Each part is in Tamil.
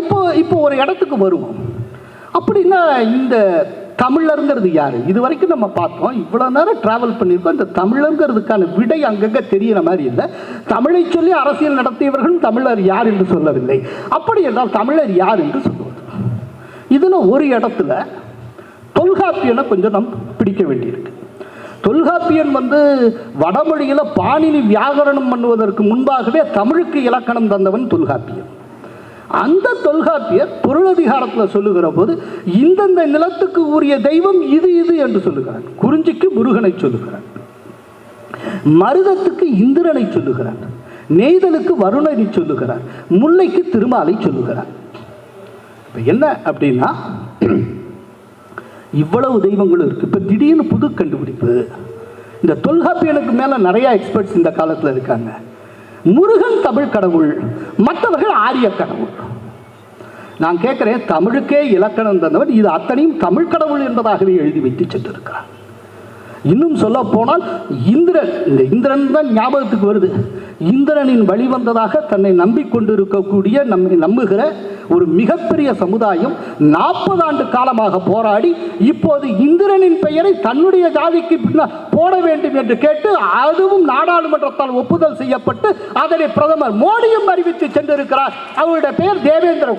இப்போ இப்போ ஒரு இடத்துக்கு வருவோம். அப்படின்னா இந்த தமிழருங்கிறது யார்? இது வரைக்கும் நம்ம பார்த்தோம், இவ்வளோ நேரம் ட்ராவல் பண்ணியிருக்கோம். இந்த தமிழருங்கிறதுக்கான விடை அங்கங்கே தெரிகிற மாதிரி இல்லை. தமிழை சொல்லி அரசியல் நடத்தியவர்களும் தமிழர் யார் என்று சொல்லவில்லை. அப்படி என்றால் தமிழர் யார் என்று சொல்லுவது. இதில் ஒரு இடத்துல தொல்காப்பியனை கொஞ்சம் நம் பிடிக்க வேண்டியிருக்கு. தொல்காப்பியன் வடமொழியில் பாணினி வியாகரணம் பண்ணுவதற்கு முன்பாகவே தமிழுக்கு இலக்கணம் தந்தவன் தொல்காப்பியன். அந்த தொல்காப்பியர் பொருளதிகாரத்தில் சொல்லுகிற போது இந்தந்த நிலத்துக்கு உரிய தெய்வம் இது இது என்று சொல்லுகிறான். குறிஞ்சிக்கு முருகனை சொல்லுகிறான், மருதத்துக்கு இந்திரனை சொல்லுகிறான், நெய்தலுக்கு வருணனை சொல்லுகிறான், முல்லைக்கு திருமாலை சொல்லுகிறான். இப்போ என்ன அப்படின்னா, இவ்வளவு தெய்வங்களும் இருக்கு. இப்போ திடீர்னு புது கண்டுபிடிப்பு. இந்த தொல்காப்பியனுக்கு மேலே நிறைய எக்ஸ்பர்ட்ஸ் இந்த காலத்தில் இருக்காங்க. முருகன் தமிழ் கடவுள், மற்றவர்கள் ஆரிய கடவுள். நான் கேட்கிறேன், தமிழுக்கே இலக்கணம் தந்தவன் இது அத்தனையும் தமிழ் கடவுள் என்பதாகவே எழுதி வைத்து சென்றிருக்கிறார். இன்னும் சொல்ல போனால் இந்திரன், இந்த இந்திரன் தான் ஞாபகத்துக்கு வருது. இந்திரனின் வழிவந்ததாக தன்னை நம்பிக்கொண்டிருக்கக்கூடிய நம்மை நம்புகிற ஒரு மிகப்பெரிய சமுதாயம் 40 ஆண்டு காலமாக போராடி இப்போது இந்திரனின் பெயரை தன்னுடைய ஜாதிக்கு போட வேண்டும் என்று கேட்டு அதுவும் நாடாளுமன்றத்தால் ஒப்புதல் செய்யப்பட்டு அதனை பிரதமர் மோடியும் அறிவித்து சென்றிருக்கிறார். அவருடைய பெயர் தேவேந்திர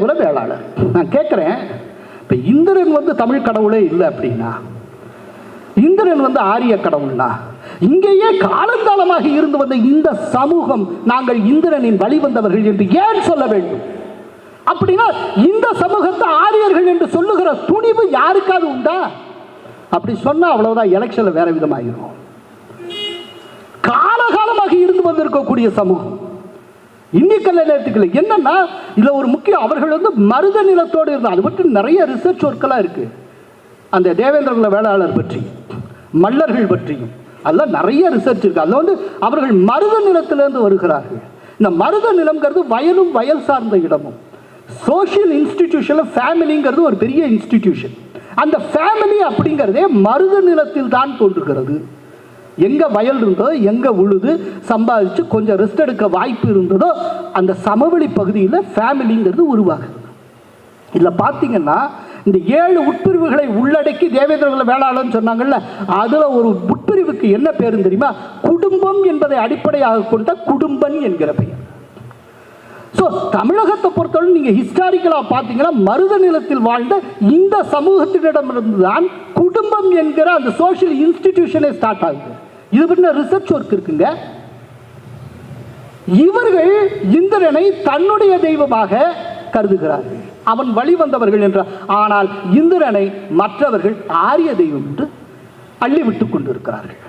குல வேளாளர். நான் கேட்கிறேன், இப்போ இந்திரன் தமிழ் கடவுளே இல்லை அப்படின்னா, இந்திரன் ஆரிய கடவுள்னா, இங்கேயே காலங்காலமாக இருந்து வந்த இந்த சமூகம் நாங்கள் இந்திரனின் வழிவந்தவர்கள் என்று ஏன் சொல்ல வேண்டும்? அப்படின்னா இந்த சமூகத்தை ஆரியர்கள் என்று சொல்லுகிற துணிவு யாருக்காவது உண்டா? அப்படி சொன்னா அவ்வளவுதான், எலெக்ஷன்ல வேற விதமாகிரும். காலகாலமாக இருந்து வந்திருக்கக்கூடிய சமூகம் இன்னைக்கு நேரத்துக்கு என்னன்னா, இதுல ஒரு முக்கியம், அவர்கள் மருத நிலத்தோடு இருந்தால் அது பற்றி நிறைய ரிசர்ச் ஒர்க்கெல்லாம் இருக்கு. அந்த தேவேந்திர குல வேளாளர் பற்றி, மல்லர்கள் பற்றியும் அதெல்லாம் நிறைய ரிசர்ச் இருக்கு. அதில் அவர்கள் மருத நிலத்திலிருந்து வருகிறார்கள். இந்த மருத நிலம்ங்கிறது வயலும் வயல் சார்ந்த இடமும். சோஷியல் இன்ஸ்டிடியூஷன்ல ஃபேமிலிங்கிறது ஒரு பெரிய இன்ஸ்டிடியூஷன். அந்த ஃபேமிலி அப்படிங்கிறதே மருத நிலத்தில் தான் தோன்றுகிறது. எங்க வயல் இருந்ததோ, எங்க உழுது சம்பாதிச்சு கொஞ்சம் ரெஸ்ட் எடுக்க வாய்ப்பு இருந்ததோ அந்த சமவெளி பகுதியில் ஃபேமிலிங்கிறது உருவாகுது. இதில் பார்த்தீங்கன்னா இந்த 7 உட்பிரிவுகளை உள்ளடக்கி தேவேந்திர குல வேளாளர்னு சொன்னாங்கல்ல, அதுல ஒரு உட்பிரிவுக்கு என்ன பேரு தெரியுமா? குடும்பம் என்பதை அடிப்படையாக கொண்ட குடும்பன் என்கிற பெயர். ஸோ தமிழகத்தை பொறுத்தவரை நீங்க ஹிஸ்டாரிக்கலா பார்த்தீங்கன்னா மருத நிலத்தில் வாழ்ந்த இந்த சமூகத்தினிடமிருந்து தான் குடும்பம் என்கிற அந்த சோஷியல் இன்ஸ்டிடியூஷனே ஸ்டார்ட் ஆகுது. இது பற்றின ரிசர்ச் ஒர்க் இருக்குங்க. இவர்கள் இந்திரனை தன்னுடைய தெய்வமாக கருதுகிறார்கள், அவன் வழி வந்தவர்கள் என்ற. ஆனால் இந்திரனை மற்றவர்கள் ஆரிய தெய்வம் என்று அள்ளிவிட்டுக் கொண்டிருக்கிறார்கள்.